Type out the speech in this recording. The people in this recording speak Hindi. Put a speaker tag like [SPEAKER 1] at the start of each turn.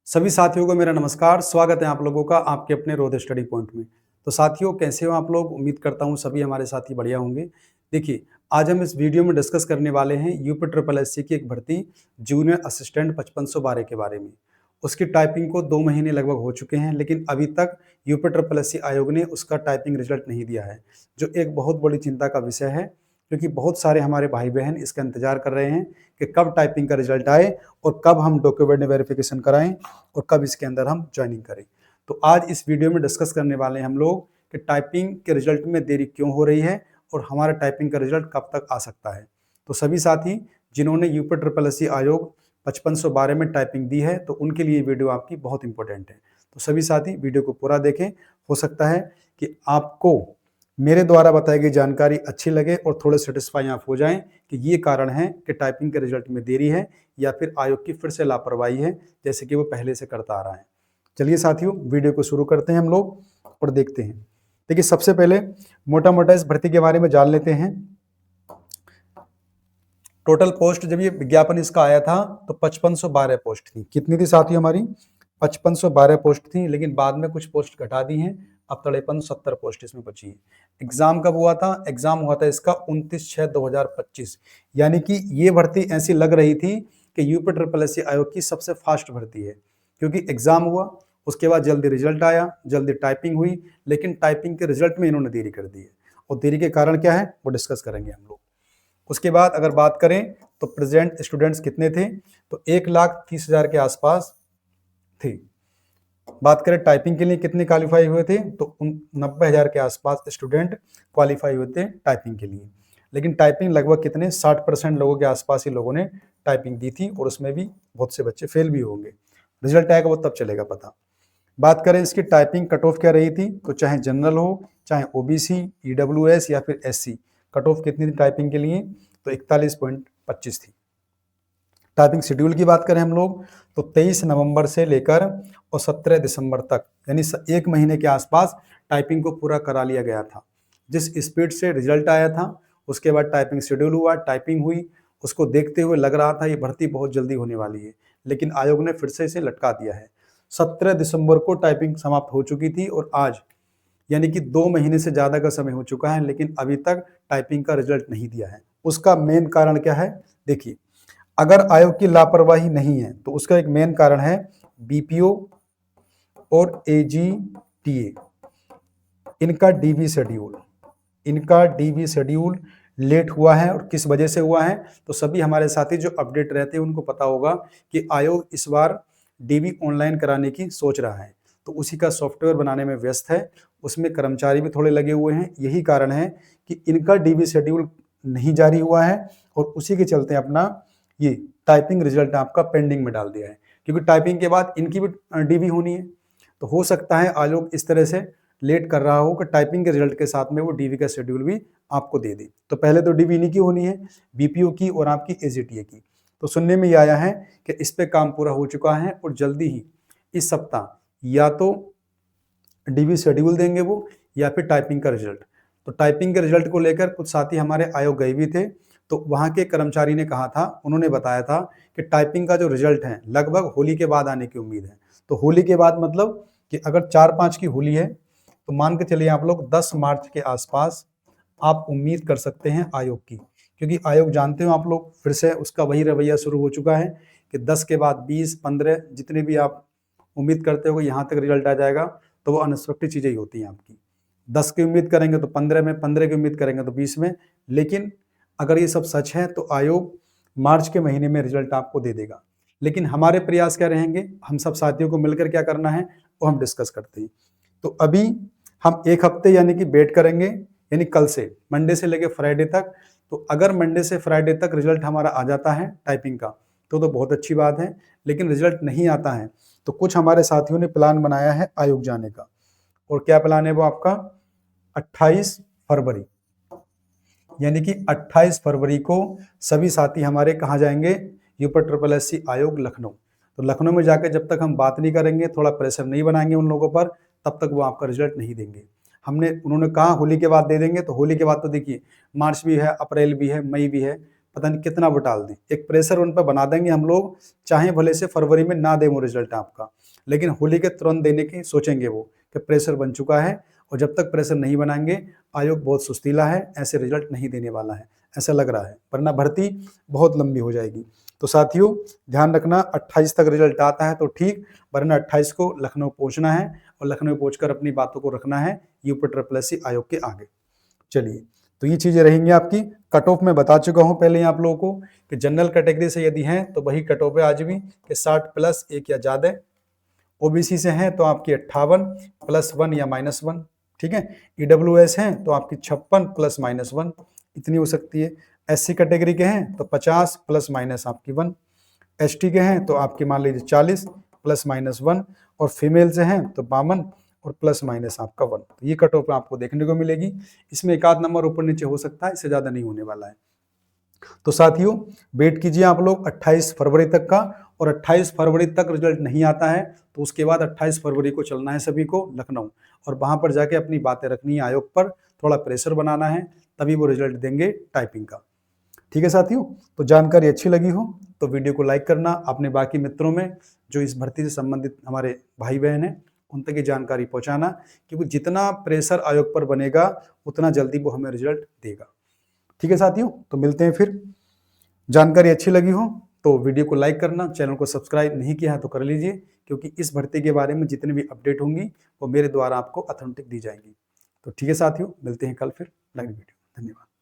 [SPEAKER 1] सभी साथियों को मेरा नमस्कार। स्वागत है आप लोगों का आपके अपने रोज स्टडी पॉइंट में। तो साथियों, कैसे हो आप लोग? उम्मीद करता हूँ सभी हमारे साथी बढ़िया होंगे। देखिए, आज हम इस वीडियो में डिस्कस करने वाले हैं यूपी ट्रिपल एससी की एक भर्ती जूनियर असिस्टेंट 5512 के बारे में। उसकी टाइपिंग को 2 महीने लगभग हो चुके हैं, लेकिन अभी तक यूपी ट्रिपल एससी आयोग ने उसका टाइपिंग रिजल्ट नहीं दिया है, जो एक बहुत बड़ी चिंता का विषय है, क्योंकि बहुत सारे हमारे भाई बहन इसका इंतजार कर रहे हैं कि कब टाइपिंग का रिजल्ट आए और कब हम डॉक्यूमेंट वेरिफिकेशन कराएं और कब इसके अंदर हम ज्वाइनिंग करें। तो आज इस वीडियो में डिस्कस करने वाले हैं हम लोग कि टाइपिंग के रिजल्ट में देरी क्यों हो रही है और हमारा टाइपिंग का रिजल्ट कब तक आ सकता है। तो सभी साथी जिन्होंने यूपी ट्रिपल एससी आयोग 5512 में टाइपिंग दी है, तो उनके लिए वीडियो आपकी बहुत इंपॉर्टेंट है। तो सभी साथी वीडियो को पूरा देखें। हो सकता है कि आपको मेरे द्वारा बताई गई जानकारी अच्छी लगे और थोड़े सेटिस्फाई आप हो जाएं कि ये कारण है कि टाइपिंग के रिजल्ट में देरी है या फिर आयोग की फिर से लापरवाही है, जैसे कि वो पहले से करता आ रहा है। चलिए साथियों, वीडियो को शुरू करते हैं हम लोग और देखते हैं। देखिए, सबसे पहले मोटा मोटा इस भर्ती के बारे में जान लेते हैं। टोटल पोस्ट जब ये विज्ञापन इसका आया था तो 5512 पोस्ट थी। कितनी थी साथियों? हमारी 5512 पोस्ट थी, लेकिन बाद में कुछ पोस्ट घटा दी हैं। अब 5370 पोस्ट इसमें बची है। एग्जाम कब हुआ था? एग्जाम हुआ था इसका 29/6/2025। यानी कि ये भर्ती ऐसी लग रही थी कि यूपी ट्रिपल एससी आयोग की सबसे फास्ट भर्ती है, क्योंकि एग्जाम हुआ, उसके बाद जल्दी रिजल्ट आया, जल्दी टाइपिंग हुई, लेकिन टाइपिंग के रिजल्ट में इन्होंने देरी कर दी है। और देरी के कारण क्या है वो डिस्कस करेंगे हम लोग। उसके बाद अगर बात करें तो प्रेजेंट स्टूडेंट्स कितने थे, तो 1,30,000 के आसपास थे। बात करें टाइपिंग के लिए कितने क्वालिफाई हुए थे, तो 90,000 के आसपास स्टूडेंट क्वालिफाई हुए थे टाइपिंग के लिए। लेकिन टाइपिंग लगभग कितने 60% लोगों के आसपास ही लोगों ने टाइपिंग दी थी, और उसमें भी बहुत से बच्चे फेल भी होंगे। रिजल्ट आएगा वो तब चलेगा पता। बात करें इसकी टाइपिंग कट ऑफ क्या रही थी, तो चाहे जनरल हो, चाहे ओबीसी, ईडब्ल्यूएस या फिर एससी, कट ऑफ कितनी थी टाइपिंग के लिए, तो 41.25 थी। टाइपिंग शेड्यूल की बात करें हम लोग तो 23 नवंबर से लेकर और 17 दिसंबर तक, यानी 1 महीने के आसपास टाइपिंग को पूरा करा लिया गया था। जिस स्पीड से रिजल्ट आया था, उसके बाद टाइपिंग शेड्यूल हुआ, टाइपिंग हुई, उसको देखते हुए लग रहा था ये भर्ती बहुत जल्दी होने वाली है, लेकिन आयोग ने फिर से इसे लटका दिया है। 17 दिसंबर को टाइपिंग समाप्त हो चुकी थी और आज यानी कि 2 महीने से ज़्यादा का समय हो चुका है, लेकिन अभी तक टाइपिंग का रिजल्ट नहीं दिया है। उसका मेन कारण क्या है? देखिए, अगर आयोग की लापरवाही नहीं है तो उसका एक मेन कारण है बीपीओ और एजीटीए, इनका डीबी शेड्यूल लेट हुआ है। और किस वजह से हुआ है, तो सभी हमारे साथी जो अपडेट रहते हैं उनको पता होगा कि आयोग इस बार डीबी ऑनलाइन कराने की सोच रहा है, तो उसी का सॉफ्टवेयर बनाने में व्यस्त है। उसमें कर्मचारी भी थोड़े लगे हुए हैं। यही कारण है कि इनका डीबी शेड्यूल नहीं जारी हुआ है, और उसी के चलते अपना ये टाइपिंग रिजल्ट आपका पेंडिंग में डाल दिया है, क्योंकि टाइपिंग के बाद इनकी भी डीबी होनी है। तो हो सकता है आयोग इस तरह से लेट कर रहा हो कि टाइपिंग के रिजल्ट के साथ में वो डीवी का शेड्यूल भी आपको दे दे। तो पहले तो डीवी इन्हीं की होनी है, बीपीओ की और आपकी एजीटीए की। तो सुनने में ये आया है कि इस पे काम पूरा हो चुका है और जल्दी ही इस सप्ताह या तो डीवी शेड्यूल देंगे वो, या फिर टाइपिंग का रिजल्ट। तो टाइपिंग के रिजल्ट को लेकर कुछ साथी हमारे आयोग गए भी थे, तो वहाँ के कर्मचारी ने कहा था, उन्होंने बताया था कि टाइपिंग का जो रिजल्ट है लगभग होली के बाद आने की उम्मीद है। तो होली के बाद मतलब कि अगर 4-5 की होली है, तो मान के चलिए आप लोग 10 मार्च के आसपास आप उम्मीद कर सकते हैं आयोग की, क्योंकि आयोग जानते हो आप लोग फिर से उसका वही रवैया शुरू हो चुका है कि 10 के बाद 20, 15 जितने भी आप उम्मीद करते हो यहाँ तक रिजल्ट आ जाएगा, तो वो अनएक्सपेक्टेड चीज़ें ही होती हैं आपकी। 10 की उम्मीद करेंगे तो 15 में, 15 की उम्मीद करेंगे तो 20 में। लेकिन अगर ये सब सच है तो आयोग मार्च के महीने में रिजल्ट आपको दे देगा। लेकिन हमारे प्रयास क्या रहेंगे, हम सब साथियों को मिलकर क्या करना है वो हम डिस्कस करते हैं। तो अभी हम 1 हफ्ते यानी कि वेट करेंगे, यानी कल से मंडे से लेकर फ्राइडे तक। तो अगर मंडे से फ्राइडे तक रिजल्ट हमारा आ जाता है टाइपिंग का, तो बहुत अच्छी बात है। लेकिन रिजल्ट नहीं आता है तो कुछ हमारे साथियों ने प्लान बनाया है आयोग जाने का। और क्या प्लान है वो आपका? 28 फरवरी, यानी कि 28 फरवरी को सभी साथी हमारे कहाँ जाएंगे? यूपी ट्रिपल एससी आयोग लखनऊ। तो लखनऊ में जाकर जब तक हम बात नहीं करेंगे, थोड़ा प्रेशर नहीं बनाएंगे उन लोगों पर, तब तक वो आपका रिजल्ट नहीं देंगे। उन्होंने कहा होली के बाद दे देंगे, तो होली के बाद तो देखिए मार्च भी है, अप्रैल भी है, मई भी है, पता नहीं कितना वो टाल दें, एक प्रेशर उन पर बना देंगे हम लोग, चाहे भले से फरवरी में ना दे वो रिजल्ट आपका, लेकिन होली के तुरंत देने की सोचेंगे वो कि प्रेशर बन चुका है, और जब तक प्रेशर नहीं बनाएंगे आयोग बहुत सुस्तीला है, ऐसे रिजल्ट नहीं देने वाला है, ऐसा लग रहा है, वरना भर्ती बहुत लंबी हो जाएगी। तो साथियों ध्यान रखना, 28 तक रिजल्ट आता है तो ठीक, वरना 28 को लखनऊ पहुंचना है और लखनऊ पहुंचकर अपनी बातों को रखना है यूपी आयोग के आगे। चलिए, तो ये चीजें रहेंगी आपकी। कट ऑफ में बता चुका हूं पहले ही आप लोगों को कि जनरल कैटेगरी से यदि हैं तो वही कट ऑफ है आज भी कि 60 प्लस 1 या ज्यादा। ओबीसी से हैं तो आपकी 58 प्लस 1 या माइनस 1, ठीक है। ईडब्ल्यूएस हैं तो आपकी 56 प्लस माइनस 1 इतनी हो सकती है। एससी कैटेगरी के हैं तो 50 प्लस माइनस आपकी 1। एसटी के हैं तो आपकी मान लीजिए 40 प्लस माइनस 1, और फीमेल से हैं तो 52 और प्लस माइनस आपका 1। तो ये कट ऑफ आपको देखने को मिलेगी, इसमें एक आध नंबर ऊपर नीचे हो सकता है, इससे ज्यादा नहीं होने वाला है। तो साथियों वेट कीजिए आप लोग 28 फरवरी तक का, और 28 फरवरी तक रिजल्ट नहीं आता है तो उसके बाद 28 फरवरी को चलना है सभी को लखनऊ, और वहां पर जाके अपनी बातें रखनी है आयोग पर, थोड़ा प्रेशर बनाना है, तभी वो रिजल्ट देंगे टाइपिंग का। ठीक है साथियों, तो जानकारी अच्छी लगी हो तो वीडियो को लाइक करना, अपने बाकी मित्रों में जो इस भर्ती से संबंधित हमारे भाई बहन हैं उन तक ये जानकारी पहुंचाना, क्योंकि जितना प्रेशर आयोग पर बनेगा उतना जल्दी वो हमें रिजल्ट देगा। ठीक है साथियों, तो मिलते हैं फिर। जानकारी अच्छी लगी हो तो वीडियो को लाइक करना, चैनल को सब्सक्राइब नहीं किया है तो कर लीजिए, क्योंकि इस भर्ती के बारे में जितनी भी अपडेट होंगी वो मेरे द्वारा आपको ऑथेंटिक दी जाएंगी। तो ठीक है साथियों, मिलते हैं कल फिर नई वीडियो। धन्यवाद।